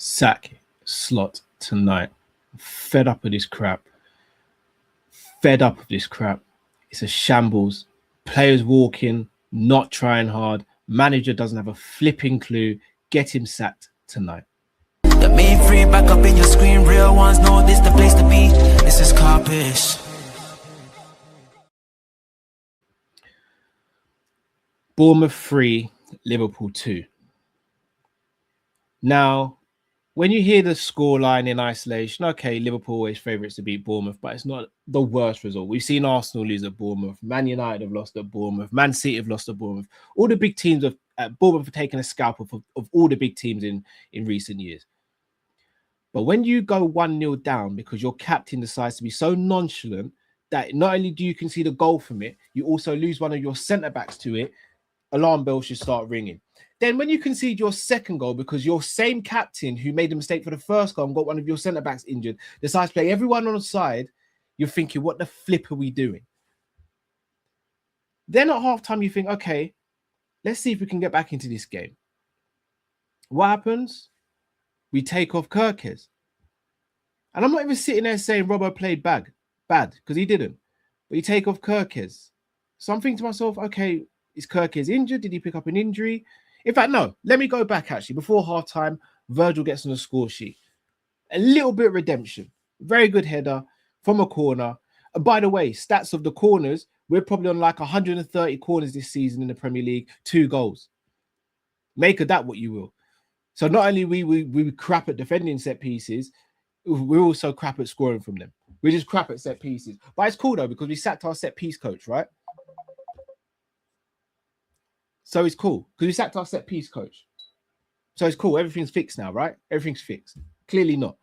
Sack slot tonight. I'm fed up of this crap. Fed up of this crap. It's a shambles. Players walking, not trying hard. Manager doesn't have a flipping clue. Get him sacked tonight. The main free back up in your screen. Real ones know this the place to be. This is Kop-Ish. Bournemouth 3, Liverpool 2. Now, when you hear the scoreline in isolation, okay, Liverpool always favourites to beat Bournemouth, but it's not the worst result. We've seen Arsenal lose at Bournemouth. Man United have lost at Bournemouth. Man City have lost at Bournemouth. All the big teams at Bournemouth have taken a scalp of all the big teams in recent years. But when you go 1-0 down because your captain decides to be so nonchalant that not only do you concede a goal from it, you also lose one of your centre-backs to it, alarm bells should start ringing. Then when you concede your second goal because your same captain who made a mistake for the first goal and got one of your centre-backs injured decides to play everyone on the side, you're thinking, what the flip are we doing? Then at halftime, you think, okay, let's see if we can get back into this game. What happens? We take off Kirkes. And I'm not even sitting there saying Robbo played bad, because he didn't. But you take off Kirkes. So I'm thinking to myself, okay, is Kirkes injured? Did he pick up an injury? In fact, no. Let me go back, actually. Before halftime, Virgil gets on the score sheet. A little bit of redemption. Very good header from a corner. And by the way, stats of the corners, we're probably on like 130 corners this season in the Premier League. 2 goals. Make of that what you will. So not only we crap at defending set pieces, we're also crap at scoring from them. We're just crap at set pieces. But it's cool, though, because we sacked our set piece coach, right? So it's cool because we sacked our set piece coach. So it's cool. Everything's fixed now, right? Everything's fixed. Clearly not.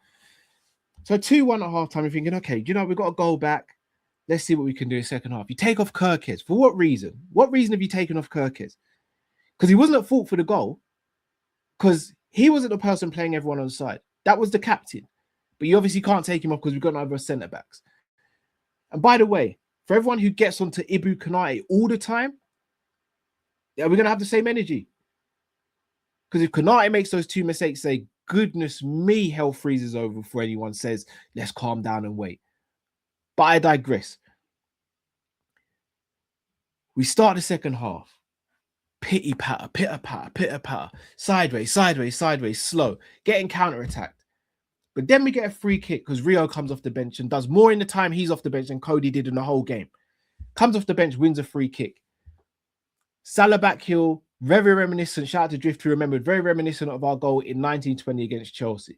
So 2-1 at halftime, you're thinking, okay, you know, we've got a goal back. Let's see what we can do in the second half. You take off Kirkes. For what reason? What reason have you taken off Kirkes? Because he wasn't at fault for the goal. Because he wasn't the person playing everyone on the side. That was the captain. But you obviously can't take him off because we've got no other centre-backs. And by the way, for everyone who gets onto Ibu Konate all the time, yeah, we're going to have the same energy. Because if Konate makes those 2 mistakes, say, goodness me, hell freezes over before anyone says, let's calm down and wait. But I digress. We start the second half. Pitter-patter, pitter-patter, pitter-patter. Sideways, sideways, sideways, slow. Getting counter-attacked. But then we get a free kick because Rio comes off the bench and does more in the time he's off the bench than Cody did in the whole game. Comes off the bench, wins a free kick. Salah back heel, very reminiscent. Shout out to Drift, who remembered, very reminiscent of our goal in 1920 against Chelsea.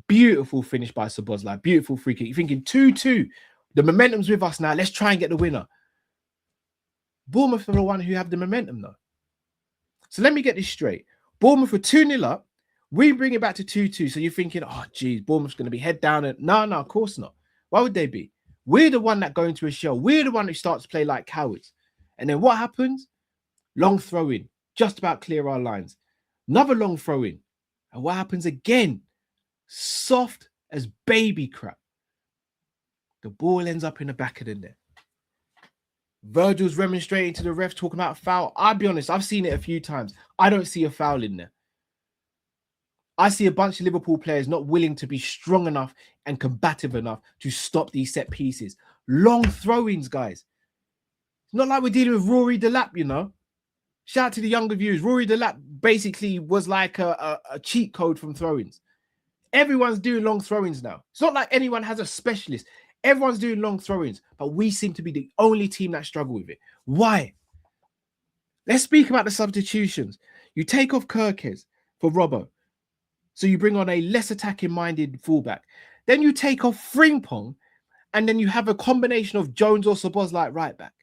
Beautiful finish by Szoboszlai. Beautiful free kick. You're thinking 2-2. The momentum's with us now. Let's try and get the winner. Bournemouth are the one who have the momentum, though. So let me get this straight. Bournemouth were 2-0 up. We bring it back to 2-2. So you're thinking, oh, geez, Bournemouth's going to be head down. And no, of course not. Why would they be? We're the one that go into a shell. We're the one who starts to play like cowards. And then what happens? Long throw in. Just about clear our lines. Another long throw in. And what happens again? Soft as baby crap. The ball ends up in the back of the net. Virgil's remonstrating to the ref, talking about a foul. I'll be honest, I've seen it a few times. I don't see a foul in there. I see a bunch of Liverpool players not willing to be strong enough and combative enough to stop these set pieces. Long throw-ins, guys. It's not like we're dealing with Rory Delap, you know. Shout out to the younger viewers. Rory Delap basically was like a cheat code from throw-ins. Everyone's doing long throw-ins now. It's not like anyone has a specialist. Everyone's doing long throw-ins, but we seem to be the only team that struggle with it. Why? Let's speak about the substitutions. You take off Kirkes for Robbo. So you bring on a less attacking-minded fullback. Then you take off Frimpong, and then you have a combination of Jones or Szoboszlai at right back.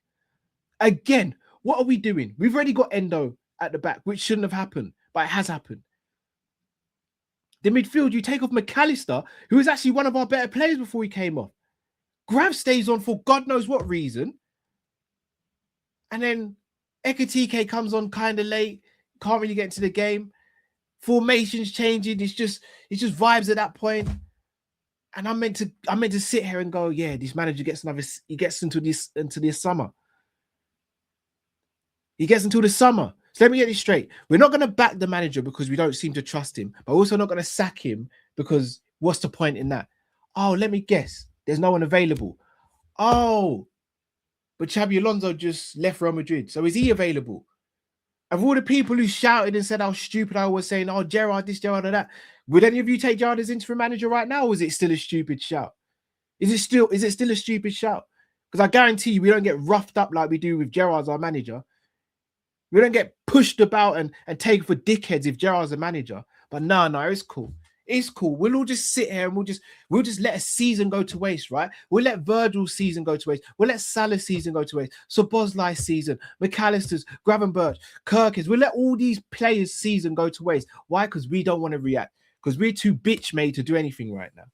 Again, what are we doing? We've already got Endo at the back, which shouldn't have happened, but it has happened. The midfield, you take off McAllister, who was actually one of our better players before he came off. Grav stays on for God knows what reason. And then Ekitike comes on kind of late, can't really get into the game. Formations changing, it's just vibes at that point. And I'm meant to sit here and go, yeah, this manager gets into this summer. He gets until the summer. So let me get this straight. We're not going to back the manager because we don't seem to trust him, but we're also not going to sack him because what's the point in that? Oh, let me guess. There's no one available. Oh, but Xabi Alonso just left Real Madrid. So is he available? Of all the people who shouted and said how stupid I was saying, oh, Gerrard this, Gerrard that, would any of you take Gerrard as interim manager right now, or is it still a stupid shout? Is it still a stupid shout? Because I guarantee you, we don't get roughed up like we do with Gerrard as our manager. We don't get pushed about and taken for dickheads if Gerrard's a manager. But no, it's cool. It's cool. We'll all just sit here and we'll just let a season go to waste, right? We'll let Virgil's season go to waste. We'll let Salah's season go to waste. So Bosley's season, McAllister's, Gravenberch, Kirk's. We'll let all these players' season go to waste. Why? Because we don't want to react. Because we're too bitch made to do anything right now.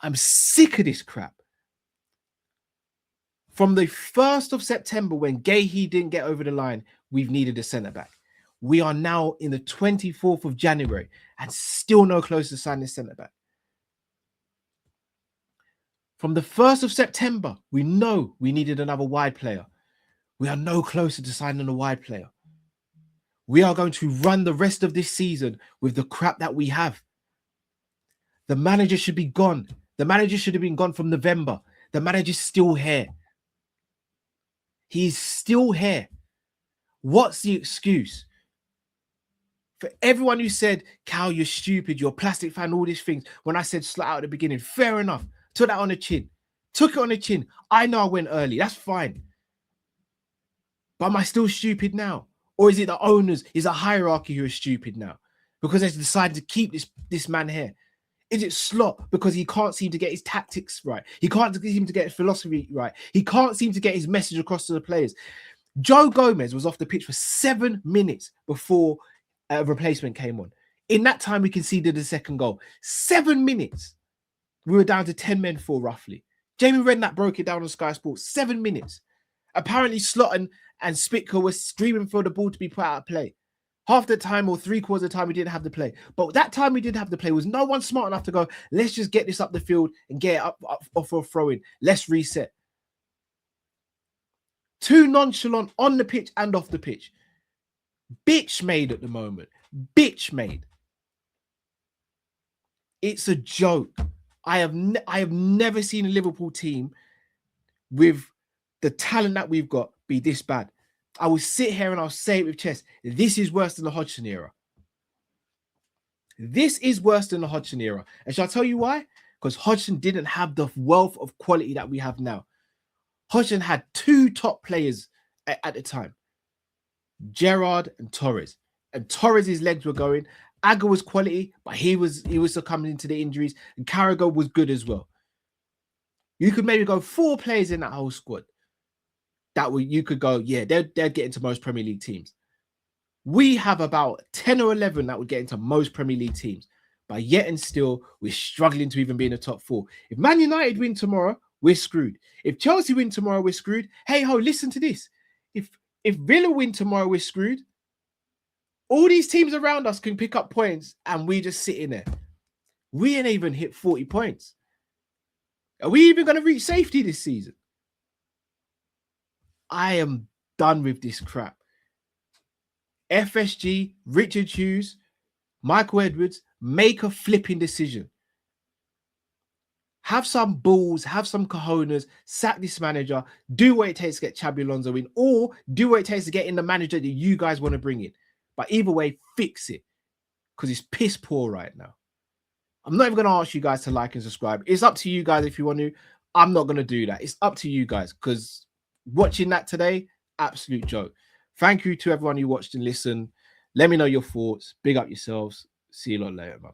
I'm sick of this crap. From the 1st of September, when Gahey didn't get over the line, we've needed a centre-back. We are now in the 24th of January and still no closer to signing a centre-back. From the 1st of September, we know we needed another wide player. We are no closer to signing a wide player. We are going to run the rest of this season with the crap that we have. The manager should be gone. The manager should have been gone from November. The manager's still here. He's still here. What's the excuse? For everyone who said, Cal, you're stupid, you're a plastic fan, all these things, when I said slut out at the beginning, fair enough. Took that on the chin. Took it on the chin. I know I went early. That's fine. But am I still stupid now? Or is it the owners, is a hierarchy who are stupid now? Because they decided to keep this man here. Is it Slot because he can't seem to get his tactics right? He can't seem to get his philosophy right. He can't seem to get his message across to the players. Joe Gomez was off the pitch for 7 minutes before a replacement came on. In that time, we conceded the second goal. 7 minutes. We were down to 10 men for roughly. Jamie Redknapp broke it down on Sky Sports. 7 minutes. Apparently, Slot and Spitka were screaming for the ball to be put out of play. Half the time or 3/4 of the time, we didn't have the play. But that time we did have the play was no one smart enough to go, let's just get this up the field and get it up for a throw-in. Let's reset. Too nonchalant on the pitch and off the pitch. Bitch made at the moment. Bitch made. It's a joke. I have never seen a Liverpool team with the talent that we've got be this bad. I will sit here and I'll say it with chest. This is worse than the Hodgson era. This is worse than the Hodgson era. And shall I tell you why? Because Hodgson didn't have the wealth of quality that we have now. Hodgson had 2 top players at the time. Gerrard and Torres. And Torres' legs were going. Agger was quality, but he was succumbing to the injuries. And Carragher was good as well. You could maybe go 4 players in that whole squad. You could go, yeah, they'd get into most Premier League teams. We have about 10 or 11 that would get into most Premier League teams. But yet and still, we're struggling to even be in the top 4. If Man United win tomorrow, we're screwed. If Chelsea win tomorrow, we're screwed. Hey ho, listen to this. If Villa win tomorrow, we're screwed. All these teams around us can pick up points and we just sit in there. We ain't even hit 40 points. Are we even going to reach safety this season? I am done with this crap. FSG, Richard Hughes, Michael Edwards, make a flipping decision. Have some balls, have some cojones, sack this manager, do what it takes to get Xabi Alonso in, or do what it takes to get in the manager that you guys want to bring in. But either way, fix it. Because it's piss poor right now. I'm not even going to ask you guys to like and subscribe. It's up to you guys if you want to. I'm not going to do that. It's up to you guys because watching that today, absolute joke. Thank you to everyone who watched and listened. Let me know your thoughts. Big up yourselves. See you lot later, man.